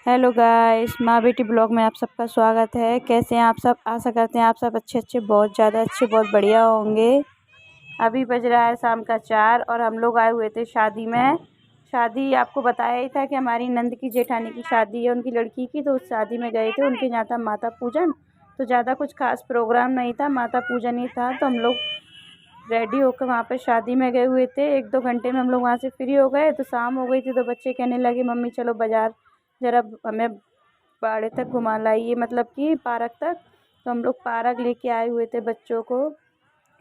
Hello guys, माँ बेटी blog में आप सबका स्वागत है। कैसे हैं आप सब? आशा करते हैं आप सब अच्छे बहुत ज़्यादा अच्छे बहुत बढ़िया होंगे। अभी बज रहा है शाम का 4 और हम लोग आए हुए थे शादी में। शादी आपको बताया ही था कि हमारी नंद की जेठानी की शादी है, उनकी लड़की की। तो उस शादी में गए थे, उनके यहाँ था माता पूजन। तो ज़्यादा कुछ खास प्रोग्राम नहीं था, माता पूजन ही था। तो हम लोग रेडी होकर वहाँ पर शादी में गए हुए थे। 1-2 घंटे में हम लोग वहाँ से फ्री हो गए। तो शाम हो गई थी, तो बच्चे कहने लगे मम्मी चलो बाज़ार ज़रा हमें बाड़े तक घुमा लाइए, मतलब कि पार्क तक। तो हम लोग पार्क लेके आए हुए थे बच्चों को।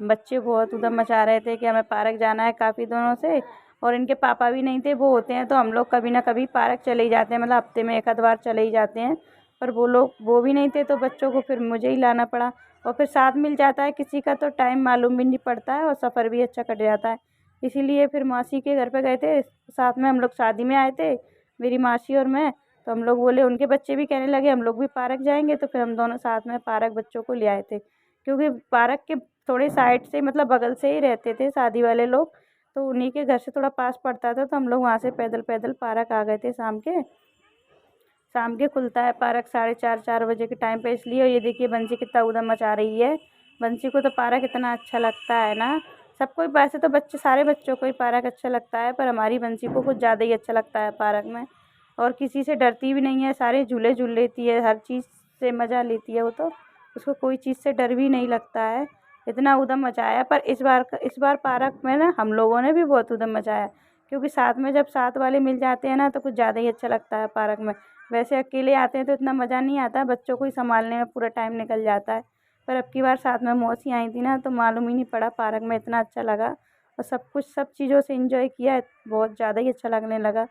बच्चे बहुत उधम मचा रहे थे कि हमें पार्क जाना है काफ़ी दिनों से। और इनके पापा भी नहीं थे, वो होते हैं तो हम लोग कभी ना कभी पार्क चले ही जाते हैं, मतलब हफ्ते में 1 आध बार चले ही जाते हैं। पर वो भी नहीं थे, तो बच्चों को फिर मुझे ही लाना पड़ा। और फिर साथ मिल जाता है किसी का तो टाइम मालूम भी नहीं पड़ता है और सफ़र भी अच्छा कट जाता है। इसीलिए फिर मासी के घर पे गए थे, साथ में हम लोग शादी में आए थे, मेरी मासी और मैं। तो हम लोग बोले, उनके बच्चे भी कहने लगे हम लोग भी पार्क जाएंगे। तो फिर हम दोनों साथ में पार्क बच्चों को ले आए थे, क्योंकि पार्क के थोड़े साइड से, मतलब बगल से ही रहते थे शादी वाले लोग। तो उन्हीं के घर से थोड़ा पास पड़ता था, तो हम लोग वहाँ से पैदल पैदल पार्क आ गए थे। शाम के खुलता है पार्क 4:30 बजे के टाइम पे, इसलिए। और ये देखिए बंसी कितना उधम मचा रही है। बंसी को तो पार्क इतना अच्छा लगता है ना। सबको वैसे तो सारे बच्चों को ही पार्क अच्छा लगता है, पर हमारी बंसी को कुछ ज़्यादा ही अच्छा लगता है पार्क में। और किसी से डरती भी नहीं है, सारे झूले झूल लेती है, हर चीज़ से मज़ा लेती है वो तो। उसको कोई चीज़ से डर भी नहीं लगता है। इतना उधम मचाया। पर इस बार पार्क में ना हम लोगों ने भी बहुत उधम मचाया, क्योंकि साथ में जब साथ वाले मिल जाते हैं ना, तो कुछ ज़्यादा ही अच्छा लगता है पार्क में। वैसे अकेले आते हैं तो इतना मज़ा नहीं आता, बच्चों को ही संभालने में पूरा टाइम निकल जाता है। पर अब की बार साथ में मौसी आई थी ना, तो मालूम ही नहीं पड़ा, पार्क में इतना अच्छा लगा। और सब चीज़ों से एंजॉय किया, बहुत ज़्यादा ही अच्छा लगने लगा।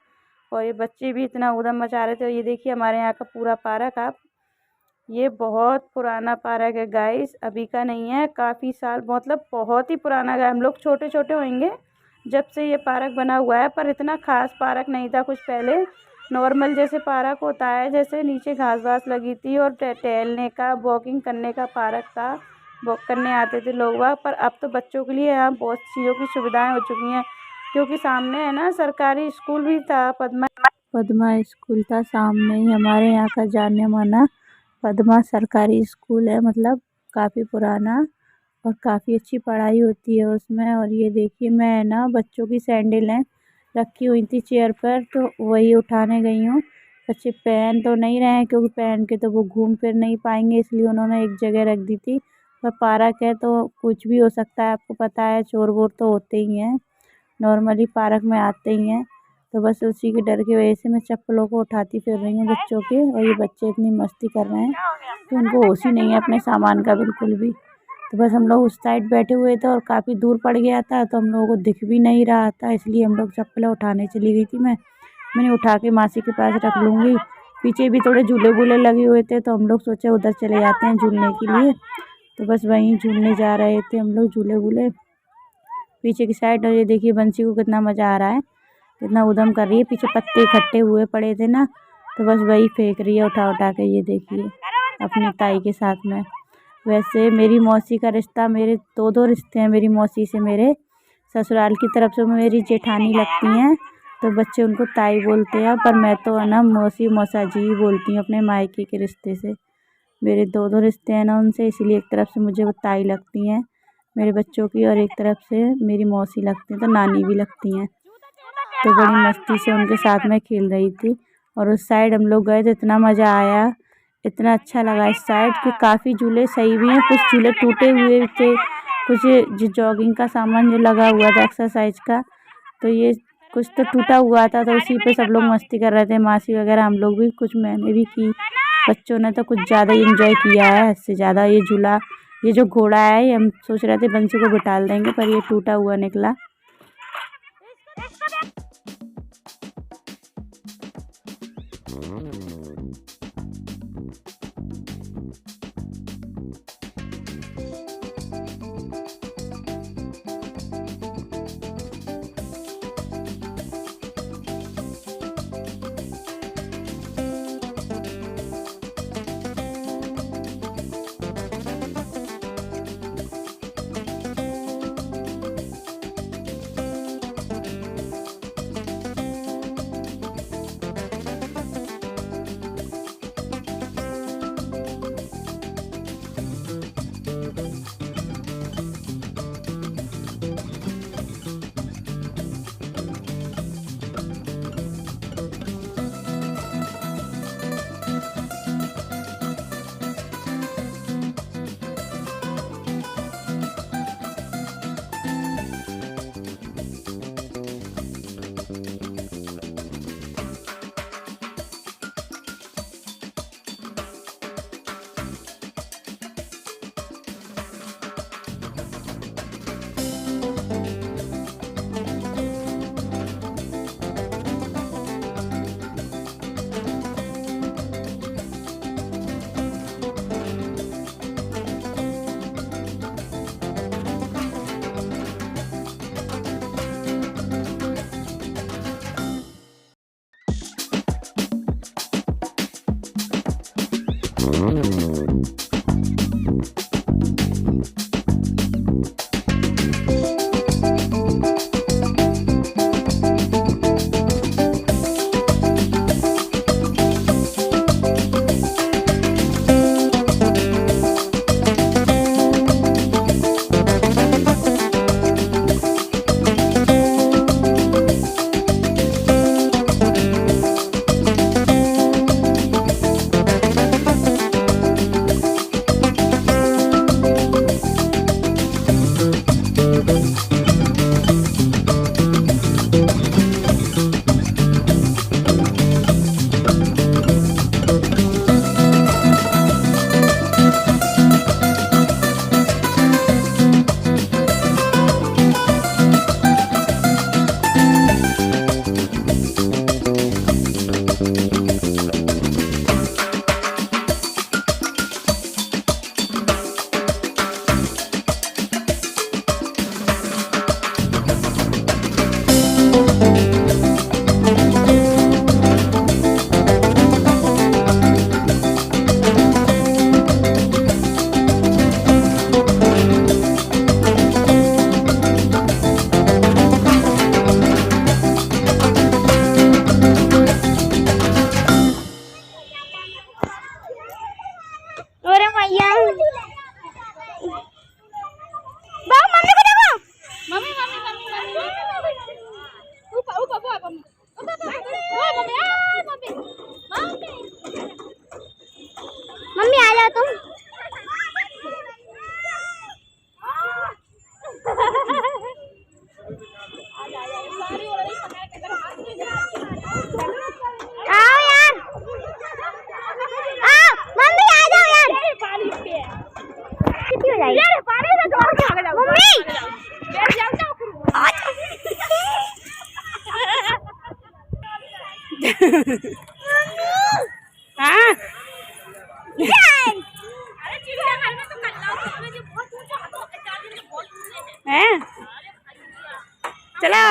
और ये बच्चे भी इतना उधम मचा रहे थे। और ये देखिए हमारे यहाँ का पूरा पार्क, आप ये बहुत पुराना पार्क है गाइस, अभी का नहीं है, काफ़ी साल, मतलब बहुत ही पुराना है। हम लोग छोटे छोटे होंगे जब से ये पार्क बना हुआ है। पर इतना खास पार्क नहीं था कुछ पहले, नॉर्मल जैसे पार्क होता है, जैसे नीचे घास वास लगी थी और टहलने का, वॉकिंग करने का पार्क था। वॉक करने आते थे लोग वहाँ। पर अब तो बच्चों के लिए यहाँ बहुत चीज़ों की सुविधाएं हो चुकी हैं, क्योंकि सामने है ना सरकारी स्कूल भी था, पद्मा स्कूल था सामने ही, हमारे यहाँ का जाने माना पद्मा सरकारी स्कूल है। मतलब काफ़ी पुराना और काफ़ी अच्छी पढ़ाई होती है उसमें। और ये देखिए, मैं ना बच्चों की सैंडलें रखी हुई थी चेयर पर, तो वही उठाने गई हूँ। बच्चे पहन तो नहीं रहे हैं, क्योंकि पहन के तो वो घूम फिर नहीं पाएंगे, इसलिए उन्होंने एक जगह रख दी थी। पर पार्क है तो कुछ भी हो सकता है, आपको पता है चोर वोर तो होते ही हैं, नॉर्मली पार्क में आते ही हैं। तो बस उसी के डर की वजह से मैं चप्पलों को उठाती फिर रही हूँ बच्चों के। और ये बच्चे इतनी मस्ती कर रहे हैं कि उनको होश ही नहीं है अपने सामान का बिल्कुल भी। तो बस हम लोग उस साइड बैठे हुए थे और काफ़ी दूर पड़ गया था, तो हम लोगों को दिख भी नहीं रहा था, इसलिए हम लोग चप्पलें उठाने चली गई थी। मैंने उठा के मासी के पास रख लूँगी। पीछे भी थोड़े झूले वूले लगे हुए थे, तो हम लोग सोचे उधर चले जाते हैं झूलने के लिए। तो बस वहीं झूलने जा रहे थे हम लोग, झूले वूले पीछे की साइड। और ये देखिए बंसी को कितना मज़ा आ रहा है, कितना उधम कर रही है। पीछे पत्ते इकट्ठे हुए पड़े थे ना, तो बस वही फेंक रही है उठा उठा के, ये देखिए अपनी ताई के साथ में। वैसे मेरी मौसी का रिश्ता, मेरे दो रिश्ते हैं मेरी मौसी से। मेरे ससुराल की तरफ से मेरी जेठानी लगती हैं, तो बच्चे उनको ताई बोलते हैं। पर मैं तो है ना मौसी मौसा जी ही बोलती हूँ अपने मायके के रिश्ते से। मेरे दो रिश्ते हैं ना उनसे, इसलिए एक तरफ से मुझे वो ताई लगती हैं मेरे बच्चों की, और एक तरफ से मेरी मौसी लगती हैं, तो नानी भी लगती हैं। तो बड़ी मस्ती से उनके साथ में खेल रही थी। और उस साइड हम लोग गए तो इतना मज़ा आया, इतना अच्छा लगा इस साइड कि काफ़ी झूले सही भी हैं, कुछ झूले टूटे हुए थे, कुछ जो जॉगिंग का सामान जो लगा हुआ था एक्सरसाइज का, तो ये कुछ तो टूटा हुआ था। तो उसी पे सब लोग मस्ती कर रहे थे, मासी वगैरह, हम लोग भी, कुछ मैंने भी की। बच्चों ने तो कुछ ज़्यादा ही इंजॉय किया है, इससे ज़्यादा। ये झूला, ये जो घोड़ा है, ये हम सोच रहे थे बंसी को बिठाल देंगे, पर ये टूटा हुआ निकला। अरे मैया बाबू मम्मी को देखो मम्मी मम्मी मम्मी मम्मी ऊपर ऊपर वो मम्मी मम्मी आ जाओ तुम आओ यार आओ मम्मी आ जाओ यार पानी पे कितनी हो जाएगी यार पानी से जोड़ के आ जाओ मम्मी बैठ जाओ हाँ अरे चिड़ियाघर में तो कल लाओ तो जो बहुत ऊंचा हाथ होके 4 दिन में बहुत ऊंचे हैं हैं चलो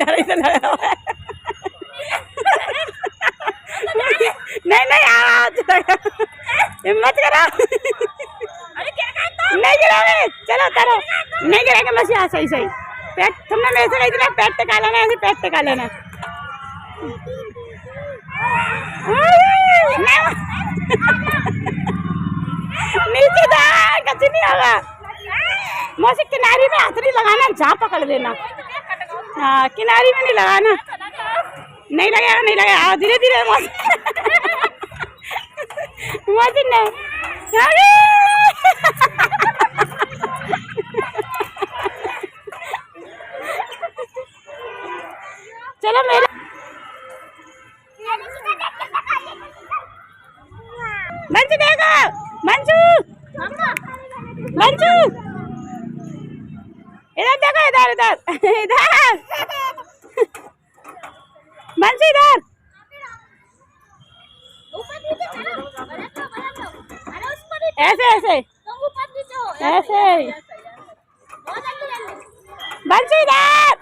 डर से लगा हुआ है नहीं नहीं आओ हिम्मत करो अरे क्या कहता नहीं गिरावे चलो करो नहीं गिरेगा मसी हाँ सही सही पैर तुमने मेरे से नहीं पैर टिका लेना ऐसे पैर टिका लेना नीचे दार कुछ नहीं होगा मौसी किनारी में हाथ नहीं लगाना जहाँ पकड़ लेना हाँ किनारी में नहीं लगाना नहीं लगेगा नहीं लगेगा धीरे धीरे मौसी मौसी नहीं चलो मेरे मंजू देखो मंजू मंजू इधर देखो इधर इधर इधर मंजू इधर ऐसे ऐसे ऐसे मंजू इधर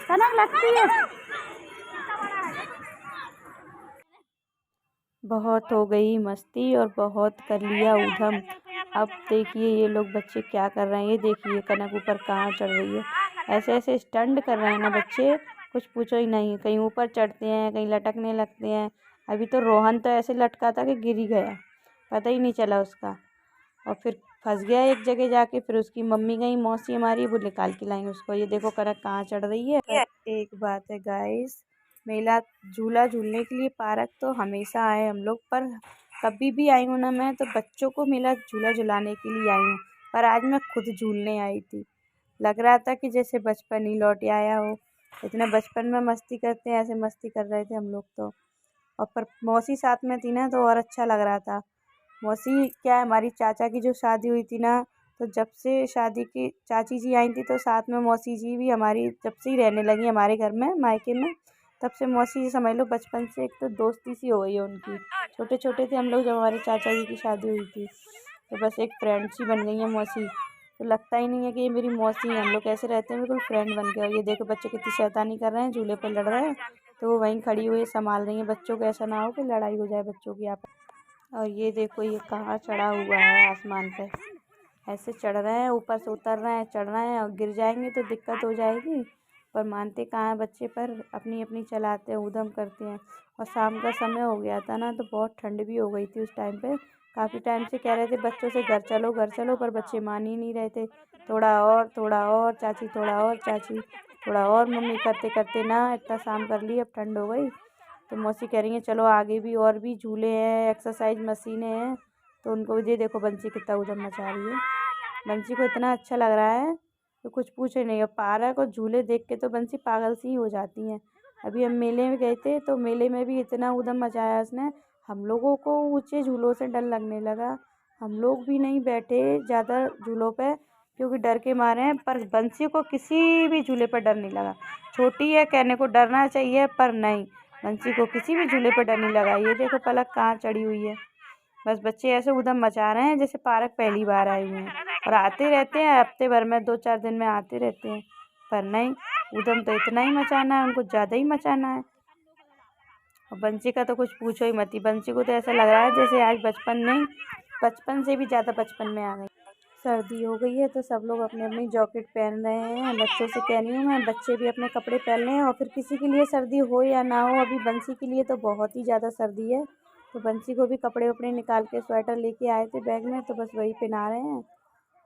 कनक लगती है बहुत हो गई मस्ती और बहुत कर लिया उधम। अब देखिए ये लोग बच्चे क्या कर रहे हैं। ये देखिए कनक ऊपर कहाँ चढ़ रही है। ऐसे ऐसे स्टंट कर रहे हैं ना बच्चे, कुछ पूछो ही नहीं। कहीं ऊपर चढ़ते हैं, कहीं लटकने लगते हैं। अभी तो रोहन तो ऐसे लटका था कि गिर ही गया, पता ही नहीं चला उसका, और फिर फंस गया एक जगह जाके। फिर उसकी मम्मी गई, मौसी हमारी, वो निकाल के लाएंगे उसको। ये देखो कनक कहाँ चढ़ रही है। एक बात है गाइस, मेला झूला झूलने के लिए पार्क तो हमेशा आए हम लोग, पर कभी भी आई हूँ ना मैं, तो बच्चों को मेला झूला झुलाने के लिए आई हूँ। पर आज मैं खुद झूलने आई थी। लग रहा था कि जैसे बचपन ही लौट आया हो। इतना बचपन में मस्ती करते हैं, ऐसे मस्ती कर रहे थे हम लोग तो। और पर मौसी साथ में थी ना, तो और अच्छा लग रहा था। मौसी क्या है, हमारी चाचा की जो शादी हुई थी ना, तो जब से शादी की चाची जी आई थी, तो साथ में मौसी जी भी हमारी जब से ही रहने लगी हमारे घर में, मायके में। तब से मौसी जी समझ लो बचपन से एक तो दोस्ती सी हो गई है उनकी। छोटे छोटे थे हम लोग जब हमारे चाचा जी की शादी हुई थी, तो बस एक फ्रेंड सी बन गई है मौसी। तो लगता ही नहीं है कि ये मेरी मौसी है। हम लोग कैसे रहते हैं, बिल्कुल फ्रेंड बन के। और ये देखो बच्चे कितनी शैतानी कर रहे हैं, झूले पर लड़ रहे हैं, तो वो वहीं खड़ी हुई संभाल रही है बच्चों को, ऐसा ना हो कि लड़ाई हो जाए बच्चों की आपस। और ये देखो ये कहाँ चढ़ा हुआ है आसमान पे, ऐसे चढ़ रहे हैं, ऊपर से उतर रहे हैं, चढ़ रहे हैं, और गिर जाएंगे तो दिक्कत हो जाएगी। पर मानते कहाँ हैं बच्चे, पर अपनी अपनी चलाते हैं, ऊधम करते हैं। और शाम का समय हो गया था ना, तो बहुत ठंड भी हो गई थी उस टाइम पे। काफ़ी टाइम से कह रहे थे बच्चों से घर चलो घर चलो, पर बच्चे मान ही नहीं रहे थे। थोड़ा और चाची, थोड़ा और चाची, थोड़ा और मम्मी करते करते ना इतना शाम कर ली, अब ठंड हो गई। तो मौसी कह रही हैं चलो आगे भी और भी झूले हैं, एक्सरसाइज मशीनें हैं। तो उनको ये देखो बंसी कितना उधम मचा रही है। बंसी को इतना अच्छा लग रहा है तो कुछ पूछे नहीं। और पार्क और झूले देख के तो बंसी पागल सी ही हो जाती हैं। अभी हम मेले में गए थे, तो मेले में भी इतना उधम मचाया उसने, हम लोगों को ऊंचे झूलों से डर लगने लगा। हम लोग भी नहीं बैठे ज़्यादा झूलों पे, क्योंकि डर के मारे हैं। पर बंसी को किसी भी झूले पर डर नहीं लगा। छोटी है, कहने को डरना चाहिए, पर नहीं, बंसी को किसी भी झूले पर डर नहीं लगा। ये देखो पलक कहाँ चढ़ी हुई है। बस बच्चे ऐसे उधम मचा रहे हैं जैसे पार्क पहली बार आए हुए हैं। और आते रहते हैं हफ्ते भर में, 2-4 दिन में आते रहते हैं। पर नहीं, उधम तो इतना ही मचाना है उनको, ज़्यादा ही मचाना है। और बंसी का तो कुछ पूछो ही मत ही। बंसी को तो ऐसा लग रहा है जैसे आज बचपन से भी ज़्यादा बचपन में आ गई। सर्दी हो गई है तो सब लोग अपनी अपनी जैकेट पहन रहे हैं। बच्चों से कह रही हूँ मैं, बच्चे भी अपने कपड़े पहन लें। और फिर किसी के लिए सर्दी हो या ना हो, अभी बंसी के लिए तो बहुत ही ज़्यादा सर्दी है। तो बंसी को भी कपड़े वपड़े निकाल के स्वेटर लेके आए थे बैग में, तो बस वही पहना रहे हैं।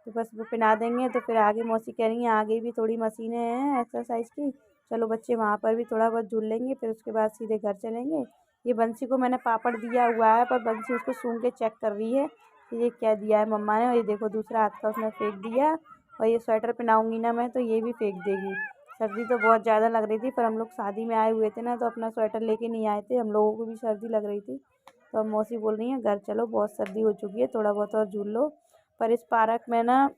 तो बस वो पहना देंगे तो फिर आगे मौसी कह रही हैं आगे भी थोड़ी मशीनें हैं एक्सरसाइज की, चलो बच्चे वहाँ पर भी थोड़ा बहुत झूल लेंगे, फिर उसके बाद सीधे घर चलेंगे। ये बंसी को मैंने पापड़ दिया हुआ है, पर बंसी उसको सूंघ के चेक कर रही है कि ये क्या दिया है मम्मा ने। और ये देखो दूसरा हाथ का उसने फेंक दिया। और ये स्वेटर पहनाऊँगी ना मैं, तो ये भी फेंक देगी। सर्दी तो बहुत ज़्यादा लग रही थी, पर हम लोग शादी में आए हुए थे ना, तो अपना स्वेटर लेके नहीं आए थे, हम लोगों को भी सर्दी लग रही थी। तो अब मौसी बोल रही हैं घर चलो, बहुत सर्दी हो चुकी है, थोड़ा बहुत और झूल लो। पर इस पार्क में ना,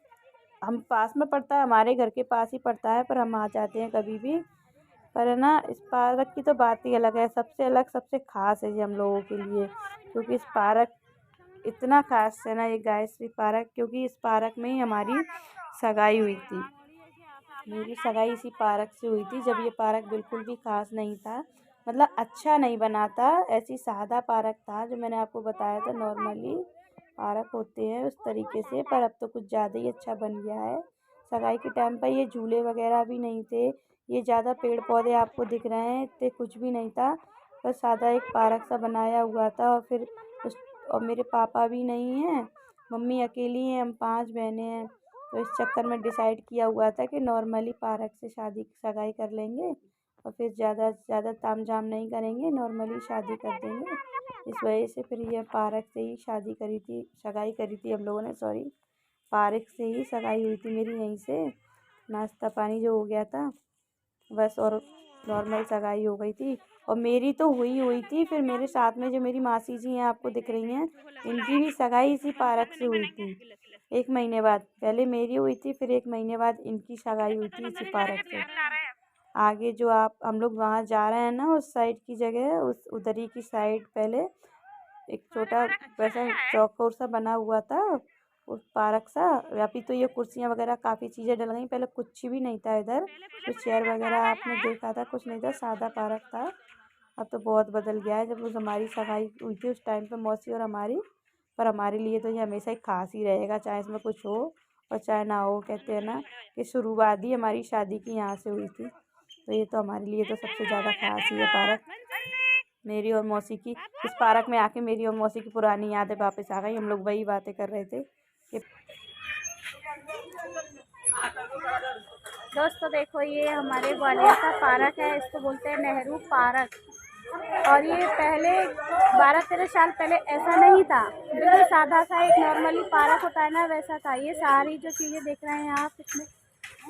हम पास में पड़ता है, हमारे घर के पास ही पड़ता है, पर हम आ जाते हैं कभी भी। पर है ना, इस पार्क की तो बात ही अलग है, सबसे अलग सबसे ख़ास है ये हम लोगों के लिए। क्योंकि इस पार्क इतना ख़ास है ना ये गायत्री पार्क, क्योंकि इस पार्क में ही हमारी सगाई हुई थी। मेरी सगाई इसी पार्क से हुई थी, जब ये पार्क बिल्कुल भी ख़ास नहीं था, मतलब अच्छा नहीं बना था। ऐसी सादा पार्क था, जो मैंने आपको बताया था नॉर्मली पार्क होते हैं उस तरीके से, पर अब तो कुछ ज़्यादा ही अच्छा बन गया है। सगाई के टाइम पर ये झूले वगैरह भी नहीं थे, ये ज़्यादा पेड़ पौधे आपको दिख रहे हैं, इतने कुछ भी नहीं था। बस सादा एक पार्क सा बनाया हुआ था। और फिर और मेरे पापा भी नहीं हैं, मम्मी अकेली हैं, हम 5 बहनें हैं। तो इस चक्कर में डिसाइड किया हुआ था कि नॉर्मली पार्क से शादी सगाई कर लेंगे, और फिर ज़्यादा ताम झाम नहीं करेंगे, नॉर्मली शादी कर देंगे। इस वजह से फिर ये पार्क से ही सगाई करी थी हम लोगों ने, सॉरी, पार्क से ही सगाई हुई थी मेरी, यहीं से नाश्ता पानी जो हो गया था बस, और नॉर्मल सगाई हो गई थी। और मेरी तो हुई थी, फिर मेरे साथ में जो मेरी मासी जी हैं आपको दिख रही हैं, इनकी भी सगाई इसी पार्क से हुई थी। 1 महीने बाद, पहले मेरी हुई थी, फिर 1 महीने बाद इनकी सगाई हुई थी इसी पार्क से। आगे जो हम लोग वहाँ जा रहे हैं ना, उस साइड की जगह, उस उधर ही की साइड पहले एक छोटा वैसा चौकोर सा बना हुआ था, उस पार्क सा। अभी तो ये कुर्सियाँ वगैरह काफ़ी चीज़ें डल गई, पहले कुछ भी नहीं था इधर, कुछ चेयर वगैरह आपने देखा था, कुछ नहीं था, सादा पार्क था। अब तो बहुत बदल गया है। जब उस हमारी सगाई हुई थी उस टाइम पे मौसी और हमारी, पर हमारे लिए तो ये हमेशा ही खास ही रहेगा, चाहे इसमें कुछ हो और चाहे ना हो। कहते हैं ना कि शुरुआत ही हमारी शादी की यहाँ से हुई थी, तो ये तो हमारे लिए तो सबसे ज़्यादा खास ही है पार्क। मेरी और मौसी की इस पार्क में आके मेरी और मौसी की पुरानी यादें वापस आ गई। हम लोग वही बातें कर रहे थे कि दोस्तों देखो, ये हमारे ग्वालियर का पार्क है, इसको बोलते हैं नेहरू पार्क। और ये पहले 12-13 साल पहले ऐसा नहीं था, बिल्कुल सादा सा एक नॉर्मली पार्क होता है ना, वैसा था। ये सारी जो चीज़ें देख रहे हैं आप, इसमें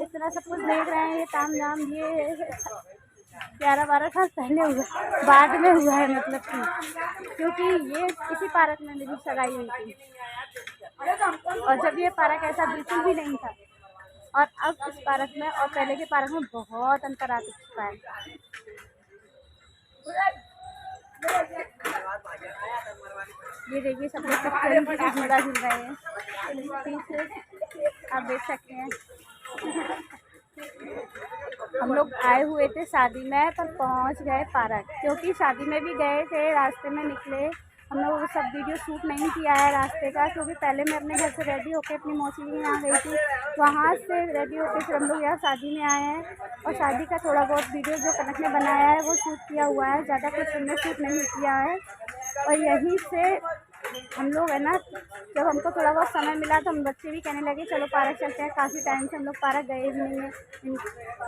इतना सब कुछ देख रहे हैं, ये ताम झाम ये 11-12 साल पहले हुआ, बाद में हुआ है, मतलब कि क्योंकि ये इसी पार्क में मेरी सगाई हुई थी। और जब ये पार्क ऐसा बिल्कुल भी नहीं था, और अब इस पार्क में और पहले के पार्क में बहुत अंतर आ चुका है। ये देखिए सब लोग झूला झूल रहे हैं, पीछे आप देख सकते हैं। हम लोग आए हुए थे शादी में, पर पहुंच गए पार्क, क्योंकि शादी में भी गए थे, रास्ते में निकले हम लोग, वो सब वीडियो शूट नहीं किया है रास्ते का, क्योंकि पहले मैं अपने घर से रेडी होकर अपनी मौसी के यहाँ गई थी, वहाँ से रेडी होकर फिर हम लोग यहाँ शादी में आए हैं। और शादी का थोड़ा बहुत वीडियो जो कनक ने बनाया है वो शूट किया हुआ है, ज़्यादा कुछ हमने शूट नहीं किया है। और यहीं से हम लोग है ना, जब हमको थोड़ा बहुत समय मिला तो हम बच्चे भी कहने लगे चलो पार्क चलते हैं, काफ़ी टाइम से हम लोग पार्क गए भी नहीं हैं।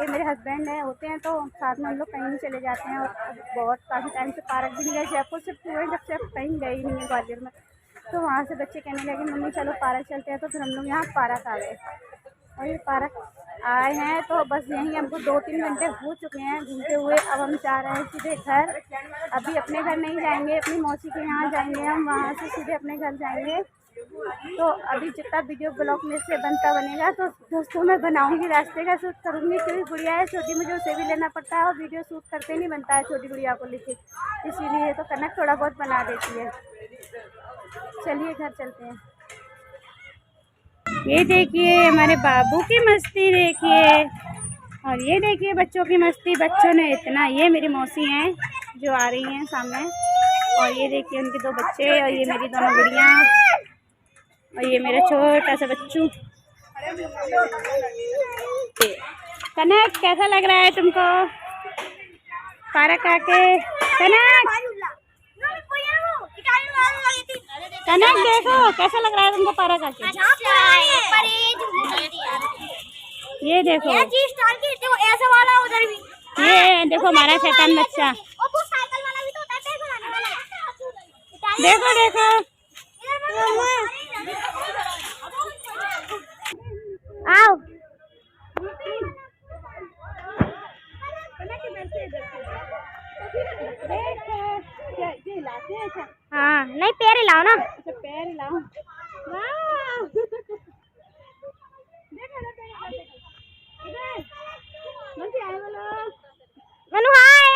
ये मेरे हस्बैंड है होते हैं तो साथ में हम लोग कहीं नहीं चले जाते हैं, और बहुत काफ़ी टाइम से पार्क भी नहीं गए, जयपुर से पूरे जब से कहीं गए ही नहीं है ग्वालियर में। तो वहाँ से बच्चे कहने लगे मम्मी चलो पार्क चलते हैं, तो फिर हम लोग यहाँ पार्क आ गए। और ये पार्क आए हैं तो बस यहीं हमको 2-3 घंटे हो चुके हैं घूमते हुए। अब हम जा रहे हैं सीधे घर, अभी अपने घर नहीं जाएंगे, अपनी मौसी के यहाँ जाएंगे हम, वहाँ से सीधे अपने घर जाएंगे। तो अभी जितना वीडियो ब्लॉग में से बनता बनेगा तो दोस्तों मैं बनाऊंगी, रास्ते का शूट करूंगी, क्योंकि गुड़िया है छोटी, मुझे उसे भी लेना पड़ता है और वीडियो शूट करते नहीं बनता है छोटी गुड़िया को लेके, इसीलिए तो कनक थोड़ा बहुत बना देती है। चलिए घर चलते हैं। ये देखिए हमारे बाबू की मस्ती देखिए, और ये देखिए बच्चों की मस्ती। बच्चों ने इतना, ये मेरी मौसी हैं जो आ रही हैं सामने, और ये देखिए उनके 2 बच्चे, और ये मेरी दोनों गुड़ियाँ, और ये मेरा छोटा सा बच्चू। कनक कैसा लग रहा है तुमको पार्क आके? कनक कनक देखो कैसा लग रहा है तुमको पार्क आके? ये देखो ऐसा वाला उधर भी, ये देखो हमारा शैतान बच्चा, देखो देखो आओ। हाँ नहीं पैर हिलाओ ना, अच्छा पैर हिलाओ। मनु हाय,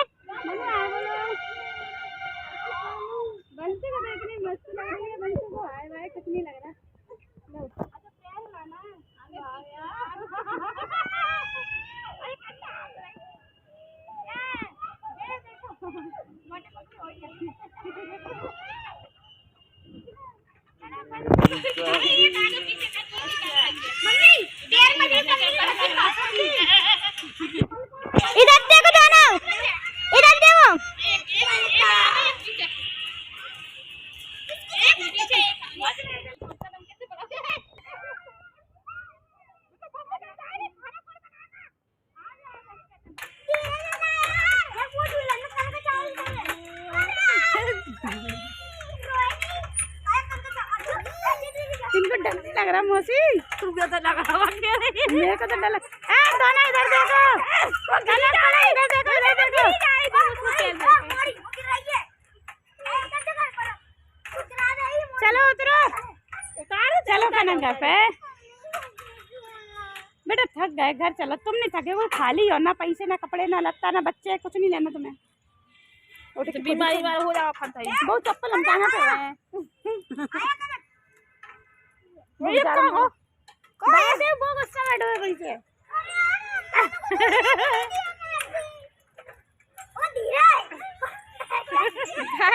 मनु हाय बोलो। बंसी को देखने मस्त लग रही है, बंसी को हाय वाय कुछ नहीं लग रहा। अच्छा पैर हिलाना, इधर देखो जाना, इधर देखो। इनको डर नहीं लग रहा मौसी? तुमको तो लग रहा है, मेरे को तो डर लग। दोनों इधर देखो, इधर देखो, इधर देखो। चलो उतरो, चलो खाना घर पे। बेटा थक गए, घर चलो। तुम नहीं थके, वो खाली हो ना, पैसे ना कपड़े ना लत्ता ना बच्चे, कुछ नहीं लेना तुम्हें। बीमारी हो जाओ, बहुत चप्पल हम कहाँ पे हैं। वो गुस्सा में डोर गई से।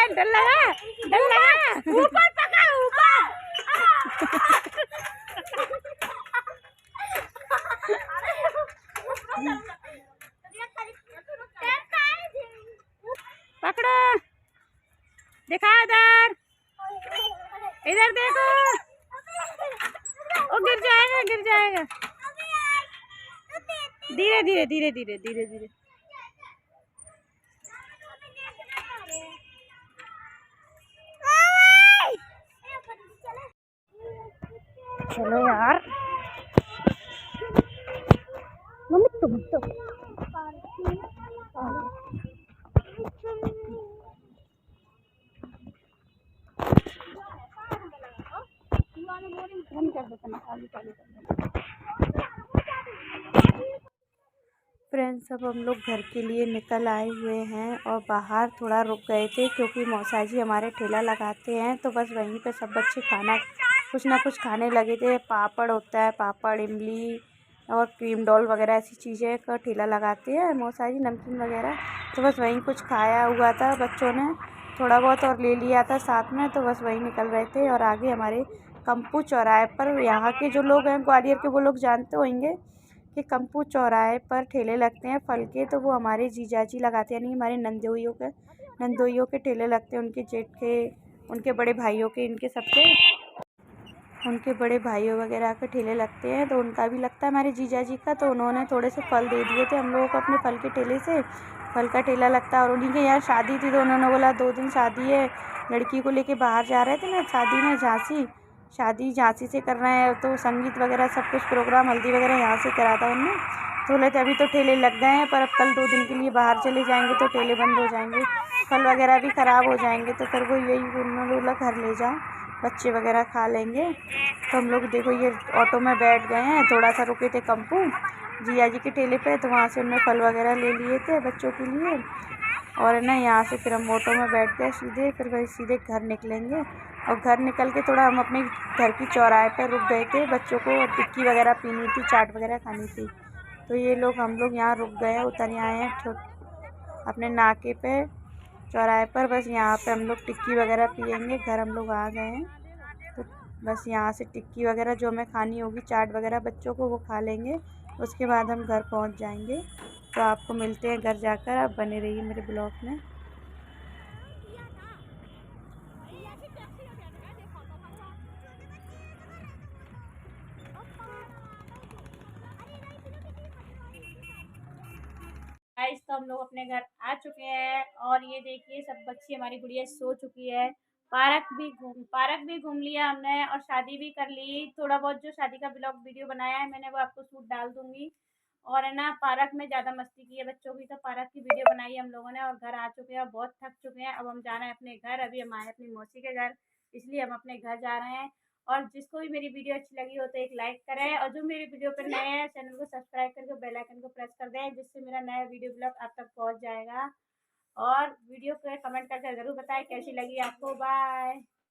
डर लगा, डर लगा। ऊपर पकड़, ऊपर। पकड़ो, दिखा इधर, इधर देखो। ओ गिर जाएगा, गिर जाएगा। धीरे धीरे धीरे धीरे धीरे धीरे। चलो यार मम्मी, तुम तो कर देते ना, चालू कर देते। फ्रेंड्स, अब हम लोग घर के लिए निकल आए हुए हैं और बाहर थोड़ा रुक गए थे क्योंकि मौसा जी हमारे ठेला लगाते हैं, तो बस वहीं पे सब बच्चे खाना कुछ ना कुछ खाने लगे थे। पापड़ होता है, पापड़, इमली और क्रीम डोल वगैरह ऐसी चीज़ें का ठेला लगाते हैं मौसा जी, नमकीन वगैरह। तो बस वहीं कुछ खाया हुआ था बच्चों ने, थोड़ा बहुत और ले लिया था साथ में, तो बस वहीं निकल रहे थे। और आगे हमारे कंपू चौराहे पर, यहाँ के जो लोग हैं ग्वालियर के वो लोग जानते होंगे कि कंपू चौराहे पर ठेले लगते हैं फल के, तो वो हमारे जीजा जी लगाते हैं, यानी हमारे नंदोइयों के ठेले लगते हैं, उनके जेठ के, उनके बड़े भाइयों के, इनके सबके, उनके बड़े भाइयों वगैरह के ठेले लगते हैं। तो उनका भी लगता है हमारे जीजा जी का, तो उन्होंने थोड़े से फल दे दिए थे हम लोगों को अपने फल के ठेले से। फल का ठेला लगता है और उन्हीं के यहाँ शादी थी, तो उन्होंने बोला 2 दिन शादी है, लड़की को लेके बाहर जा रहे थे ना शादी में, शादी झांसी से कर रहे हैं, तो संगीत वगैरह सब कुछ प्रोग्राम, हल्दी वगैरह यहाँ से करा था उन्होंने। तो बोले थे अभी तो ठेले लग गए हैं, पर अब कल 2 दिन के लिए बाहर चले जाएंगे तो ठेले बंद हो जाएंगे, फल वगैरह भी ख़राब हो जाएंगे। तो फिर वो यही उन्होंने बोला घर ले जाओ, बच्चे वगैरह खा लेंगे। तो हम लोग देखो ये ऑटो में बैठ गए हैं, थोड़ा सा रुके थे कंपू जिया जी के ठेले पे, तो वहाँ से उन्होंने फल वगैरह ले लिए थे बच्चों के लिए। और है ना यहाँ से फिर हम ऑटो में बैठ गए सीधे, फिर वही सीधे घर निकलेंगे। और घर निकल के थोड़ा हम अपने घर की चौराहे पर रुक गए थे, बच्चों को टिक्की वगैरह पीनी थी, चाट वगैरह खानी थी। तो ये लोग हम लोग यहाँ रुक गए हैं, उतर आए हैं अपने नाके पे चौराहे पर। बस यहाँ पे हम लोग टिक्की वगैरह पियेंगे, घर हम लोग आ गए हैं। तो बस यहाँ से टिक्की वगैरह जो हमें खानी होगी, चाट वगैरह बच्चों को, वो खा लेंगे, उसके बाद हम घर पहुँच जाएंगे। तो आपको मिलते हैं घर जाकर, आप बने रहिए मेरे ब्लॉग में। गाइस, तो हम लोग अपने घर आ चुके हैं और ये देखिए सब बच्ची, हमारी गुड़िया सो चुकी है। पार्क भी घूम लिया हमने और शादी भी कर ली। थोड़ा बहुत जो शादी का ब्लॉग वीडियो बनाया है मैंने, वो आपको शूट डाल दूंगी। और है ना, पार्क में ज़्यादा मस्ती की है बच्चों की, तो पार्क की वीडियो बनाई है हम लोगों ने। और घर आ चुके हैं और बहुत थक चुके हैं, अब हम जा रहे हैं अपने घर। अभी हम आए अपनी मौसी के घर, इसलिए हम अपने घर जा रहे हैं। और जिसको भी मेरी वीडियो अच्छी लगी हो तो एक लाइक करें, और जो मेरी वीडियो पर नए हैं चैनल को सब्सक्राइब करके बेल आइकन को प्रेस कर दें, जिससे मेरा नया वीडियो ब्लॉग आप तक पहुंच जाएगा। और वीडियो को कमेंट करके ज़रूर बताएं कैसी लगी आपको। बाय।